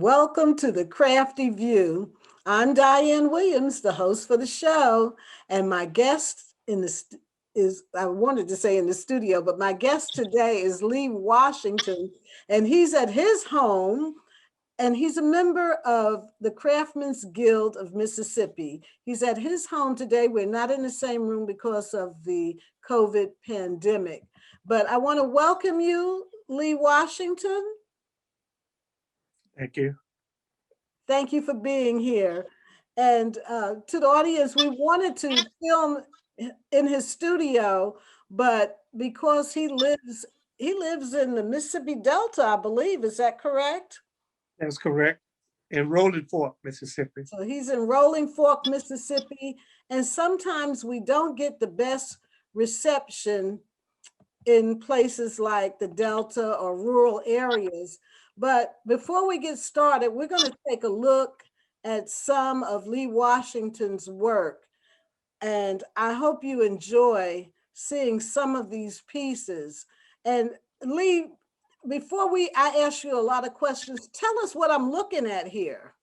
Welcome to the Crafty View. I'm Diane Williams, the host for the show, and my guest I wanted to say in the studio, but my guest today is Lee Washington, and he's at his home, and he's a member of the Craftsmen's Guild of Mississippi. He's at his home today. We're not in the same room because of the COVID pandemic, but I want to welcome you, Lee Washington. Thank you. Thank you for being here. And to the audience, we wanted to film in his studio, but because he lives in the Mississippi Delta, I believe. Is that correct? That's correct. In Rolling Fork, Mississippi. So he's in Rolling Fork, Mississippi. And sometimes we don't get the best reception in places like the Delta or rural areas. But before we get started, we're going to take a look at some of Lee Washington's work. And I hope you enjoy seeing some of these pieces. And Lee, before I ask you a lot of questions, tell us what I'm looking at here.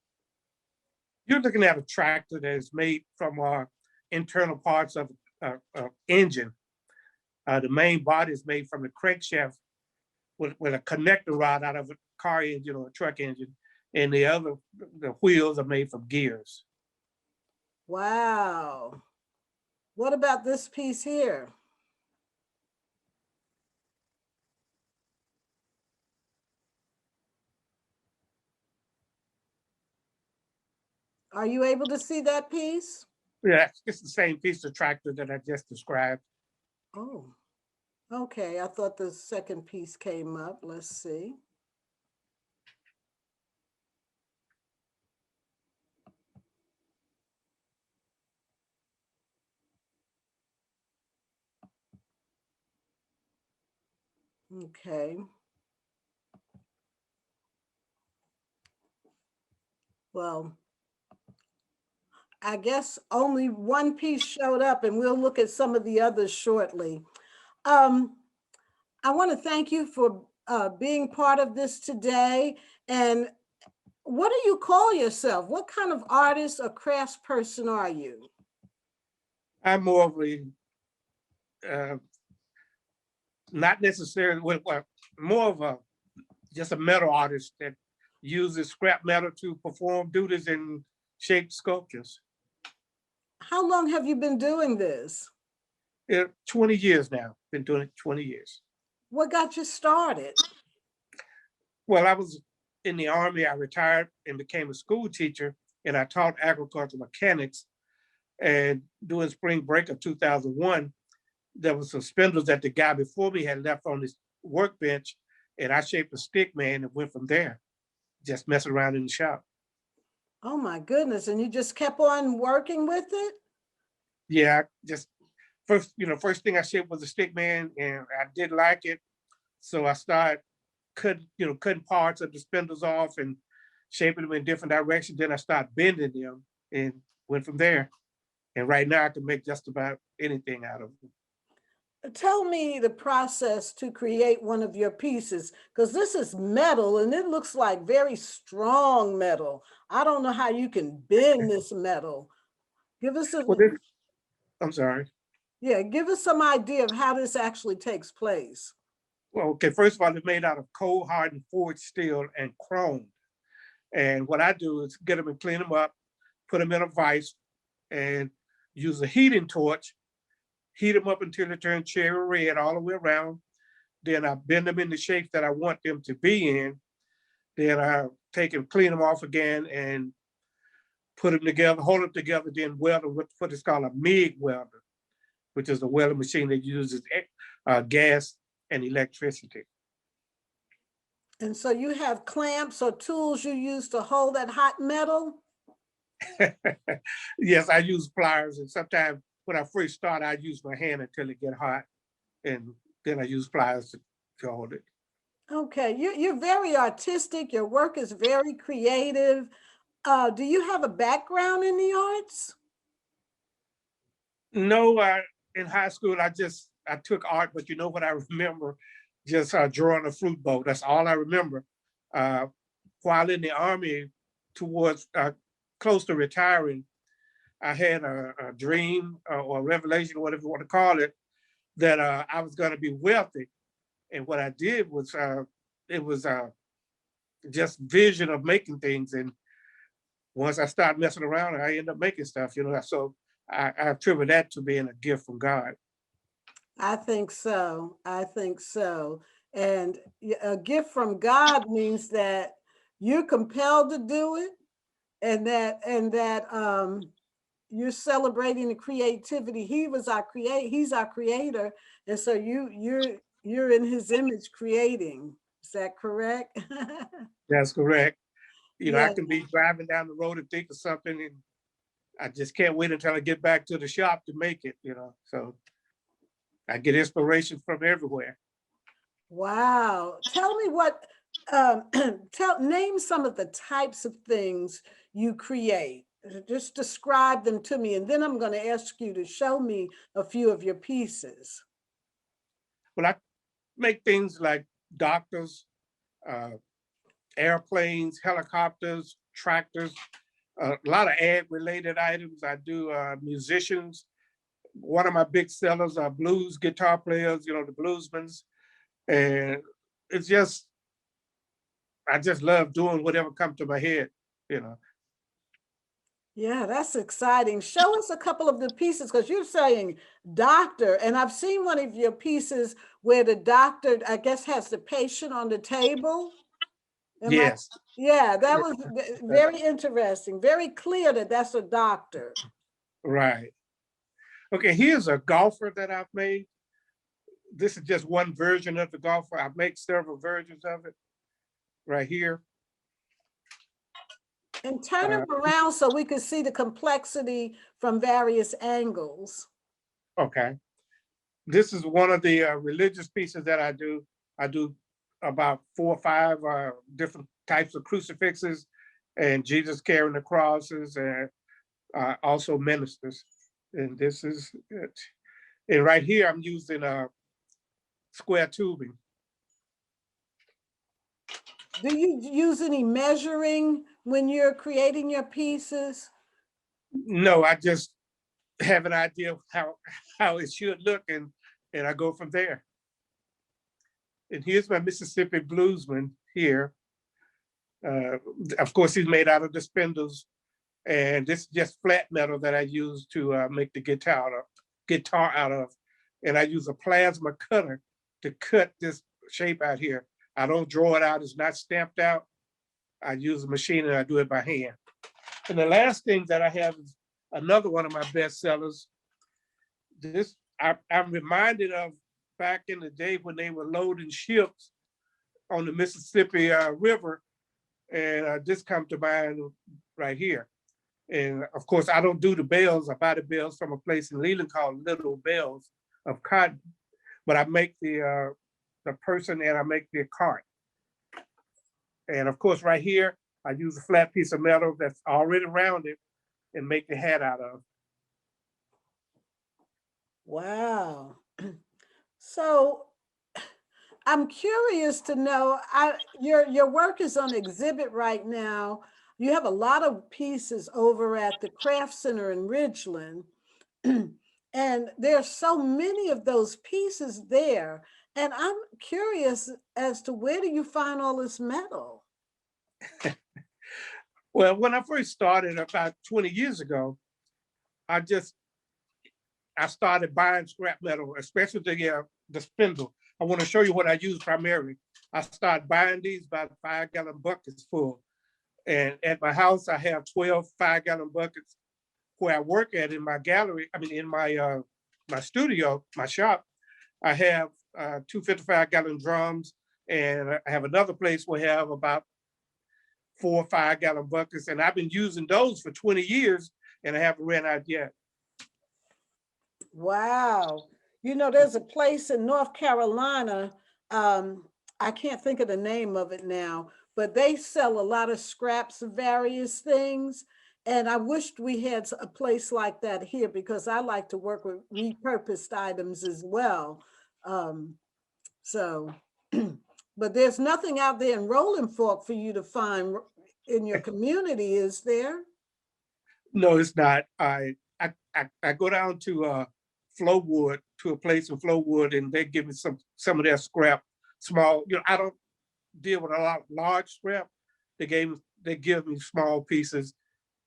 You're looking at a tractor that is made from internal parts of engine. The main body is made from the crankshaft with a connector rod out of a car engine or a truck engine, and the wheels are made from gears. Wow. What about this piece here? Are you able to see that piece? Yeah, it's the same piece of tractor that I just described. Oh, okay. I thought the second piece came up. Let's see. Okay. Well, I guess only one piece showed up, and we'll look at some of the others shortly. I want to thank you for being part of this today. And what do you call yourself? What kind of artist or craftsperson are you? I'm more of a, not necessarily, more of just a metal artist that uses scrap metal to perform duties and shape sculptures. How long have you been doing this? 20 years now, been doing it 20 years. What got you started? Well, I was in the Army. I retired and became a school teacher, and I taught agricultural mechanics. And during spring break of 2001, there was some spindles that the guy before me had left on his workbench, and I shaped a stick man and went from there, just messing around in the shop. Oh my goodness, and you just kept on working with it? Yeah, just first thing I shaped was a stick man, and I did like it. So I started cutting parts of the spindles off and shaping them in different directions. Then I started bending them and went from there. And right now I can make just about anything out of them. Tell me the process to create one of your pieces, because this is metal and it looks like very strong metal. I don't know how you can bend this metal. Give us I'm sorry. Yeah, give us some idea of how this actually takes place. Well, okay, first of all, it's made out of cold hardened forged steel and chrome. And what I do is get them and clean them up, put them in a vise, and use a heating torch, heat them up until they turn cherry red all the way around. Then I bend them in the shapes that I want them to be in. Then I take and clean them off again and put them together, hold them together, then weld them with what is called a MIG welder, which is a welding machine that uses gas and electricity. And so you have clamps or tools you use to hold that hot metal? Yes, I use pliers, and sometimes when I first start, I use my hand until it get hot, and then I use pliers to hold it. Okay, you're very artistic. Your work is very creative. Do you have a background in the arts? No, in high school, I took art, but you know what I remember? Just drawing a fruit bowl. That's all I remember. while in the Army towards close to retiring, I had a dream or a revelation, whatever you want to call it, that I was going to be wealthy. And what I did was, it was just vision of making things. And once I started messing around, I ended up making stuff, you know. So I attribute that to being a gift from God. I think so. I think so. And a gift from God means that you're compelled to do it, and that you're celebrating the creativity. He's our creator. And so you're in his image creating. Is that correct? That's correct. You know, I Yeah. can be driving down the road and think of something, and I just can't wait until I get back to the shop to make it, you know. So I get inspiration from everywhere. Wow. Tell me name some of the types of things you create. Just describe them to me, and then I'm going to ask you to show me a few of your pieces. Well, I make things like doctors, uh, airplanes, helicopters, tractors, a lot of ag related items. I do musicians. One of my big sellers are blues guitar players, you know, the bluesmans. And it's just, I just love doing whatever comes to my head, you know. Yeah, that's exciting. Show us a couple of the pieces, because you're saying doctor, and I've seen one of your pieces where the doctor, I guess, has the patient on the table. Am I? Yes. Yeah, that was very interesting. Very clear that that's a doctor. Right. Okay, here's a golfer that I've made. This is just one version of the golfer. I make several versions of it right here. And turn them around so we can see the complexity from various angles. Okay. This is one of the religious pieces that I do. I do about 4 or 5 different types of crucifixes and Jesus carrying the crosses, and also ministers. And this is it. And right here, I'm using square tubing. Do you use any measuring when you're creating your pieces? No, I just have an idea of how it should look, and I go from there. And here's my Mississippi Bluesman here. Uh, of course, he's made out of the spindles, and this is just flat metal that I use to make the guitar out of. And I use a plasma cutter to cut this shape out here. I don't draw it out; it's not stamped out. I use a machine and I do it by hand. And the last thing that I have is another one of my best sellers. This I'm reminded of back in the day when they were loading ships on the Mississippi River, and this comes to mind right here. And of course, I don't do the bells. I buy the bells from a place in Leland called Little Bells of Cotton, but I make the person and I make the cart. And of course, right here, I use a flat piece of metal that's already rounded and make the hat out of. Wow. So I'm curious to know, your work is on exhibit right now. You have a lot of pieces over at the Craft Center in Ridgeland. And there's so many of those pieces there. And I'm curious as to where do you find all this metal? Well, when I first started about 20 years ago, I started buying scrap metal, especially the spindle. I want to show you what I use primarily. I started buying these by 5-gallon buckets full. And at my house, I have 12 5-gallon buckets. Where I work at in my gallery, I mean, in my studio, my shop, I have 2 55-gallon drums. And I have another place where I have about 4 or 5-gallon buckets. And I've been using those for 20 years and I haven't ran out yet. Wow. You know, there's a place in North Carolina, I can't think of the name of it now, but they sell a lot of scraps of various things. And I wished we had a place like that here, because I like to work with repurposed items as well. So But there's nothing out there in Rolling Fork for you to find in your community, is there? No, it's not. I go down to Flowwood, to a place in Flowwood, and they give me some of their scrap, small. I don't deal with a lot of large scrap. They give me small pieces,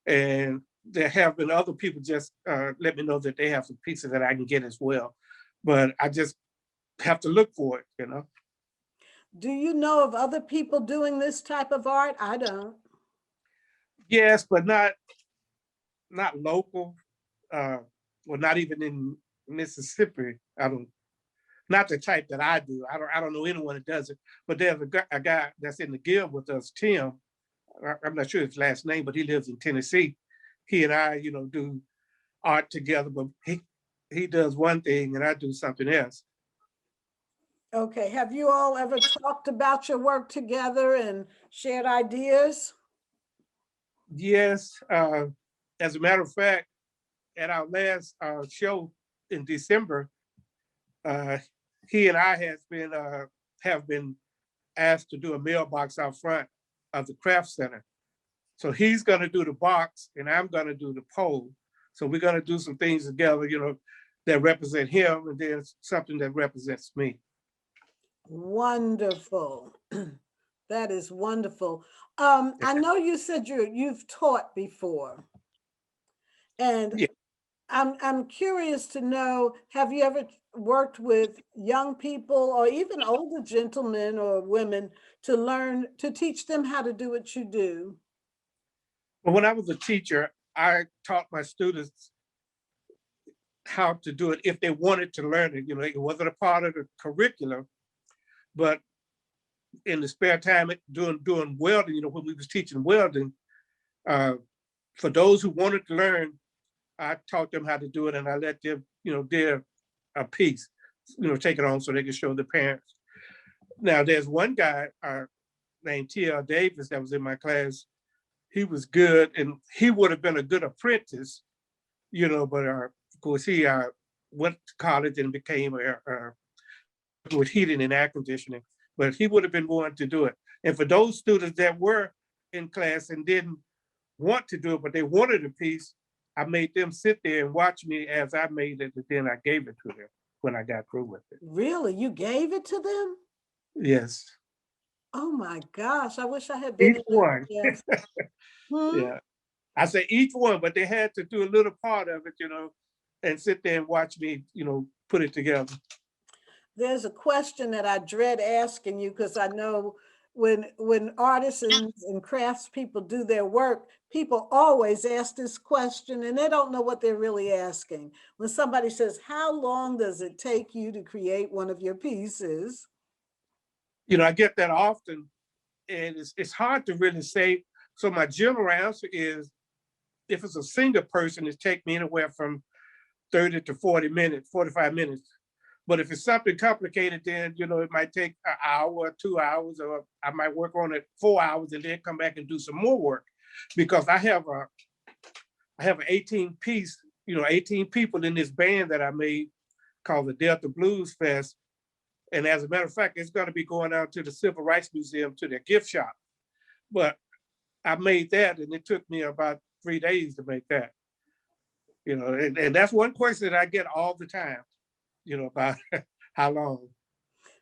and there have been other people just let me know that they have some pieces that I can get as well, but I just have to look for it. Do you know of other people doing this type of art? I don't. Yes, but not local, or not even in Mississippi. I don't, not the type that I do. I don't know anyone that does it. But there's a guy that's in the guild with us, Tim. I'm not sure his last name, but he lives in Tennessee. He and I, do art together, but he does one thing and I do something else. Okay, have you all ever talked about your work together and shared ideas? Yes, as a matter of fact, at our last show in December, uh, he and I have been asked to do a mailbox out front of the craft center. So he's going to do the box and I'm going to do the pole. So we're going to do some things together, that represent him, and then something that represents me. Wonderful. That is wonderful. I know you said you've taught before, and Yeah. I'm curious to know, have you ever worked with young people or even older gentlemen or women to teach them how to do what you do? But when I was a teacher, I taught my students how to do it if they wanted to learn it. It wasn't a part of the curriculum, but in the spare time doing welding, when we was teaching welding, for those who wanted to learn, I taught them how to do it, and I let them, their a piece, take it on so they could show the parents. Now, there's one guy named T.L. Davis that was in my class. He was good, and he would have been a good apprentice, but of course he went to college and became with heating and air conditioning. But he would have been willing to do it. And for those students that were in class and didn't want to do it, but they wanted a piece, I made them sit there and watch me as I made it, and then I gave it to them when I got through with it. Really? You gave it to them? Yes. Oh my gosh, I wish I had been Each in that one. class. Hmm? Yeah. I say each one, but they had to do a little part of it, and sit there and watch me, put it together. There's a question that I dread asking you because I know when artisans and craftspeople do their work, people always ask this question and they don't know what they're really asking. When somebody says, "How long does it take you to create one of your pieces?" I get that often, and it's hard to really say. So my general answer is, if it's a single person, it takes me anywhere from 30 to 40 minutes, 45 minutes. But if it's something complicated, then, it might take an hour or 2 hours, or I might work on it 4 hours and then come back and do some more work. Because I have an 18 piece, 18 people in this band that I made called the Delta Blues Fest. And as a matter of fact, it's going to be going out to the Civil Rights Museum, to their gift shop. But I made that, and it took me about 3 days to make that. And that's one question that I get all the time, about how long.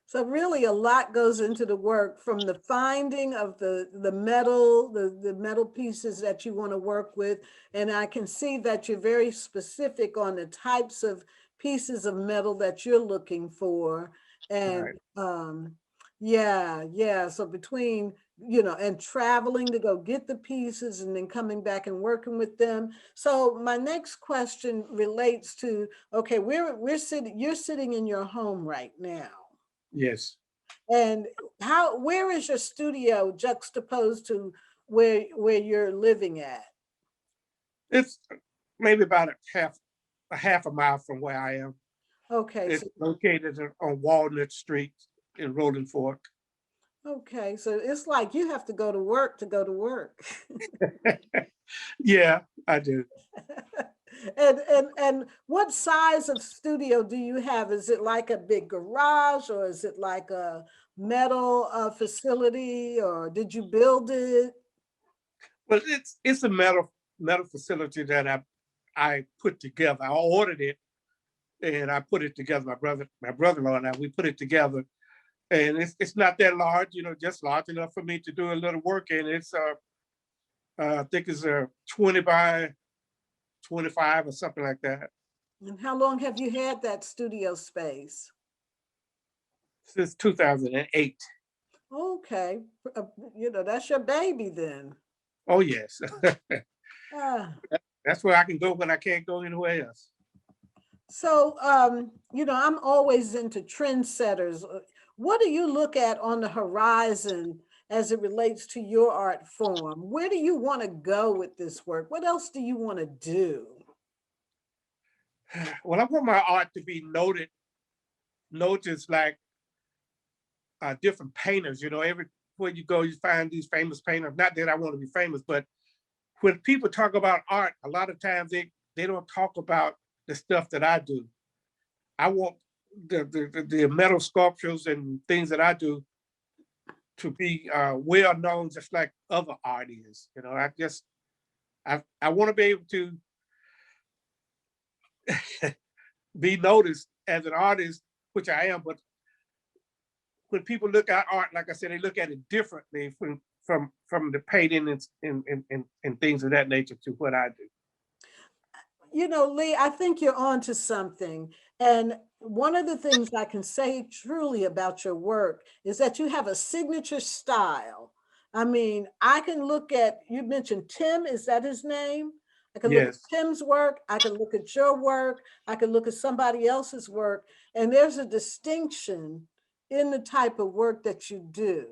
So really a lot goes into the work, from the finding of the metal, the metal pieces that you want to work with. And I can see that you're very specific on the types of pieces of metal that you're looking for. And Right. yeah. So between, and traveling to go get the pieces and then coming back and working with them. So my next question relates to, okay, you're sitting in your home right now. Yes. And where is your studio juxtaposed to where you're living at? It's maybe about a half a mile from where I am. Okay, It's so located on Walnut Street in Rolling Fork. so it's like you have to go to work to go to work. Yeah, I do. And what size of studio do you have? Is it like a big garage, or is it like metal facility, or did you build it? Well, it's a metal facility that I put together. I ordered it and I put it together. My brother-in-law and I, we put it together, and it's not that large, just large enough for me to do a little work in. It's I think it's a 20 by 25 or something like that. And how long have you had that studio space? Since 2008. Okay, that's your baby then. Oh yes, Ah. that's where I can go when I can't go anywhere else. So, I'm always into trendsetters. What do you look at on the horizon as it relates to your art form? Where do you want to go with this work? What else do you want to do? Well, I want my art to be noticed like different painters. Everywhere you go, you find these famous painters. Not that I want to be famous, but when people talk about art, a lot of times they don't talk about the stuff that I do. I want the metal sculptures and things that I do to be well known, just like other art is. I want to be able to be noticed as an artist, which I am. But when people look at art, like I said, they look at it differently from the painting and things of that nature to what I do. Lee, I think you're on to something. And one of the things I can say truly about your work is that you have a signature style. I mean, I can look at, you mentioned Tim, is that his name? I can look at Yes. Tim's work, I can look at your work, I can look at somebody else's work, and there's a distinction in the type of work that you do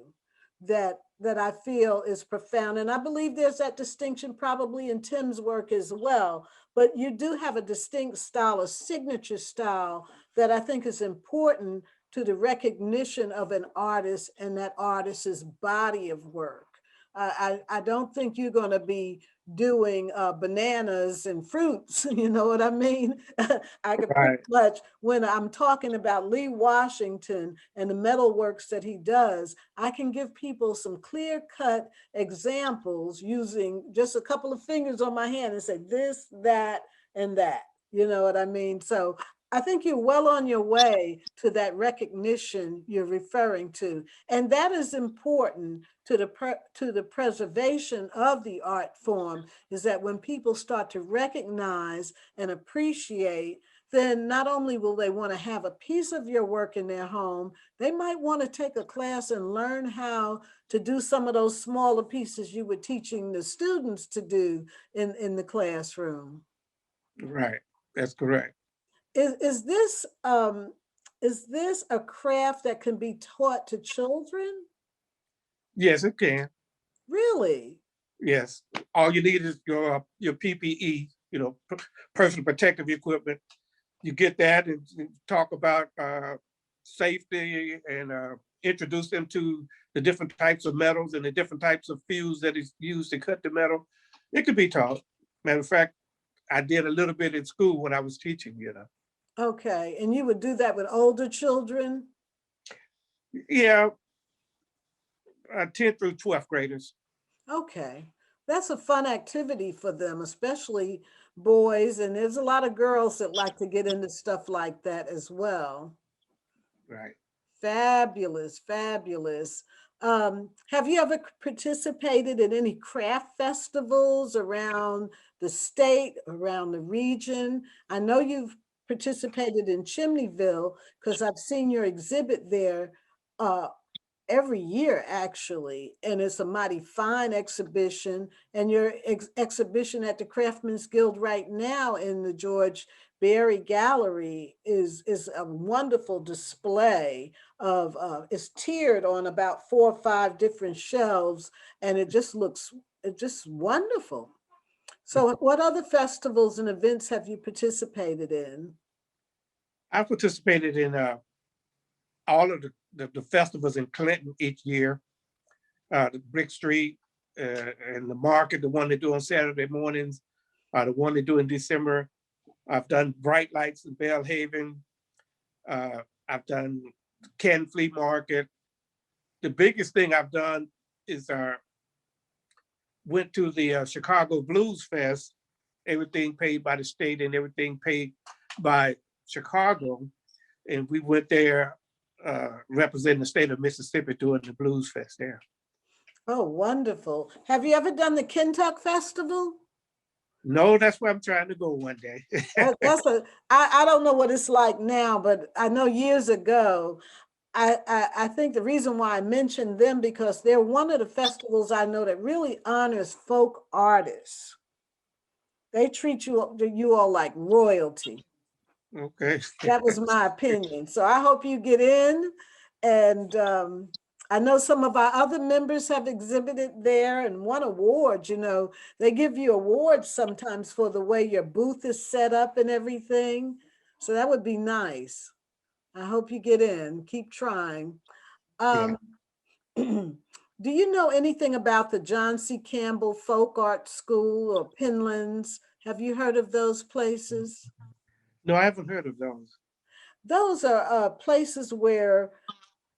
that I feel is profound. And I believe there's that distinction probably in Tim's work as well. But you do have a distinct style, a signature style that I think is important to the recognition of an artist and that artist's body of work. I don't think you're going to be doing bananas and fruits, you know what I mean? I could pretty Right. much, when I'm talking about Lee Washington and the metal works that he does, I can give people some clear-cut examples using just a couple of fingers on my hand and say this, that, and that. You know what I mean? So I think you're well on your way to that recognition you're referring to. And that is important to the preservation of the art form, is that when people start to recognize and appreciate, then not only will they want to have a piece of your work in their home, they might want to take a class and learn how to do some of those smaller pieces you were teaching the students to do in the classroom. Right. That's correct. Is this a craft that can be taught to children? Yes, it can. Really? Yes. All you need is your PPE, personal protective equipment. You get that and talk about safety and introduce them to the different types of metals and the different types of fuse that is used to cut the metal. It could be taught. Matter of fact, I did a little bit in school when I was teaching. Okay, and you would do that with older children? Yeah, 10th through 12th graders. Okay, that's a fun activity for them, especially boys, and there's a lot of girls that like to get into stuff like that as well. Right. Fabulous, fabulous. Have you ever participated in any craft festivals around the state, around the region? I know you've participated in Chimneyville because I've seen your exhibit there uh, every year, actually, and it's a mighty fine exhibition. And your exhibition at the Craftsmen's Guild right now in the George Berry Gallery is a wonderful display of it's tiered on about 4 or 5 different shelves, and it just wonderful. So what other festivals and events have you participated in? I participated in all of the festivals in Clinton each year. The Brick Street and the market, the one they do on Saturday mornings, the one they do in December. I've done Bright Lights in Bellhaven. I've done Canton Flea Market. the biggest thing I've done is went to the Chicago Blues Fest, everything paid by the state and everything paid by Chicago. And we went there representing the state of Mississippi during the Blues Fest there. Oh, wonderful. Have you ever done the Kentuck Festival? No, that's where I'm trying to go one day. I don't know what it's like now, but I know years ago, I think the reason why I mentioned them because they're one of the festivals I know that really honors folk artists. They treat you all like royalty. Okay. That was my opinion. So I hope you get in. And I know some of our other members have exhibited there and won awards. You know, they give you awards sometimes for the way your booth is set up and everything. So that would be nice. I hope you get in. Keep trying. Yeah. Do you know anything about the John C. Campbell Folk Art School or Penlands? Have you heard of those places? No, I haven't heard of those. Those are places where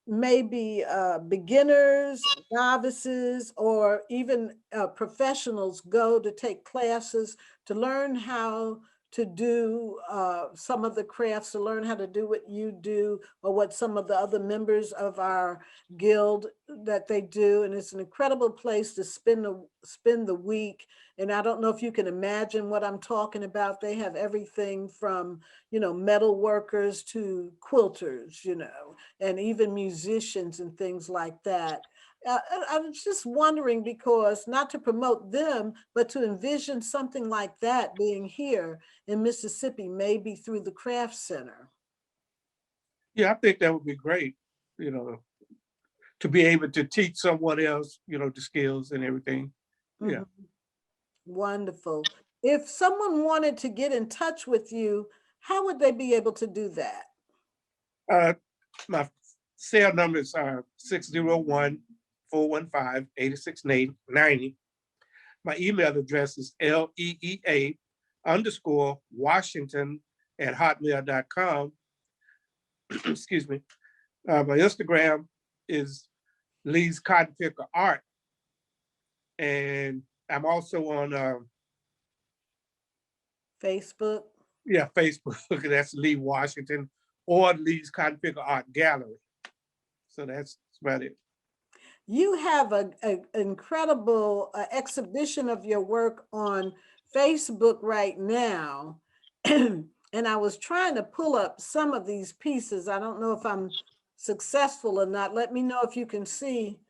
maybe beginners, novices, or even professionals go to take classes to learn how to do some of the crafts, to learn how to do what you do or what some of the other members of our guild that they do. And it's an incredible place to spend the week. And I don't know if you can imagine what I'm talking about. They have everything from, you know, metal workers to quilters, you know, and even musicians and things like that. I was just wondering because not to promote them, but to envision something like that being here in Mississippi, maybe through the Craft Center. Yeah, I think that would be great, you know, to be able to teach someone else, you know, the skills and everything. Yeah. Mhm. Wonderful. If someone wanted to get in touch with you, how would they be able to do that? My cell numbers are 601-415-8690. My email address is leea_Washington@hotmail.com. Excuse me. My Instagram is Lee's Cotton Picker Art. And I'm also on Facebook? yeah, Facebook. That's Lee Washington or Lee's Cotton Picker Art Gallery. So that's about it. You have an incredible exhibition of your work on Facebook right now. And I was trying to pull up some of these pieces. I don't know if I'm successful or not. Let me know if you can see.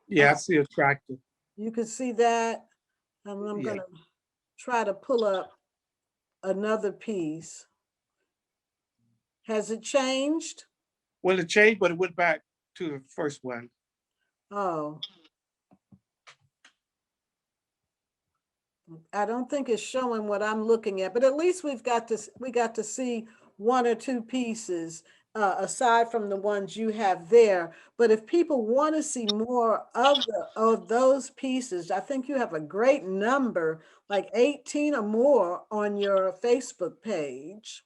Yeah, I see a tractor. You can see that. I'm Yeah. going to try to pull up another piece. Has it changed? Well, it changed, but it went back to the first one. Oh. I don't think it's showing what I'm looking at, but at least we got to see one or two pieces aside from the ones you have there. But if people want to see more of those pieces, I think you have a great number, like 18 or more on your Facebook page.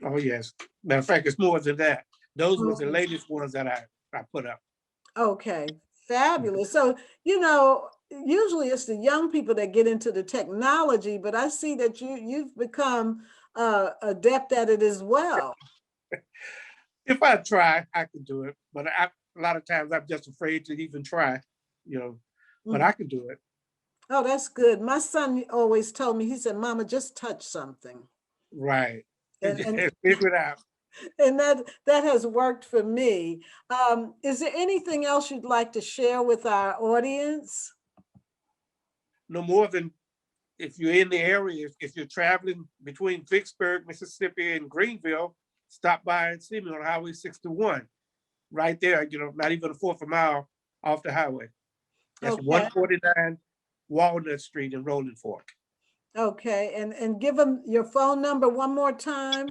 Oh, yes. Matter of fact, it's more than that. Those were the latest ones that I put up. Okay, fabulous. So, you know, usually it's the young people that get into the technology, but I see that you've become adept at it as well. If I try, I could do it. But a lot of times I'm just afraid to even try, you know, but I could do it. Oh, that's good. My son always told me, he said, Mama, just touch something. Right. And figure it out. And that has worked for me. Is there anything else you'd like to share with our audience? No more than if you're in the area, if you're traveling between Vicksburg, Mississippi and Greenville, stop by and see me on Highway 61. Right there, you know, not even a fourth of a mile off the highway. That's Okay. 149 Walnut Street in Rolling Fork. Okay, and give them your phone number one more time.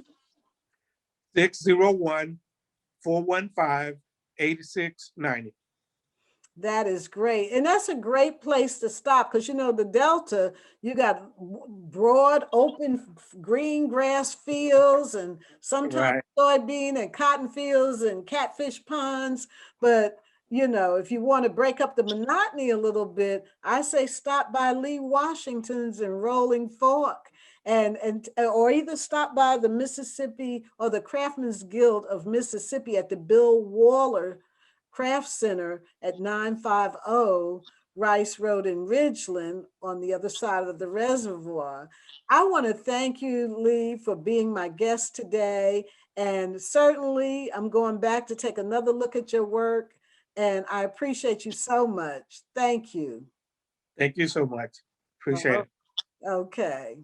601-415-8690. That is great. And that's a great place to stop because, you know, the Delta, you got broad, open green grass fields and sometimes Right. soybean and cotton fields and catfish ponds. But you know, if you want to break up the monotony a little bit, I say stop by Lee Washington's and Rolling Fork, and or either stop by the Mississippi or the Craftsmen's Guild of Mississippi at the Bill Waller Craft Center at 950 Rice Road in Ridgeland on the other side of the reservoir. I want to thank you, Lee, for being my guest today. And certainly I'm going back to take another look at your work, and I appreciate you so much. Thank you. Thank you so much. Appreciate it. Okay.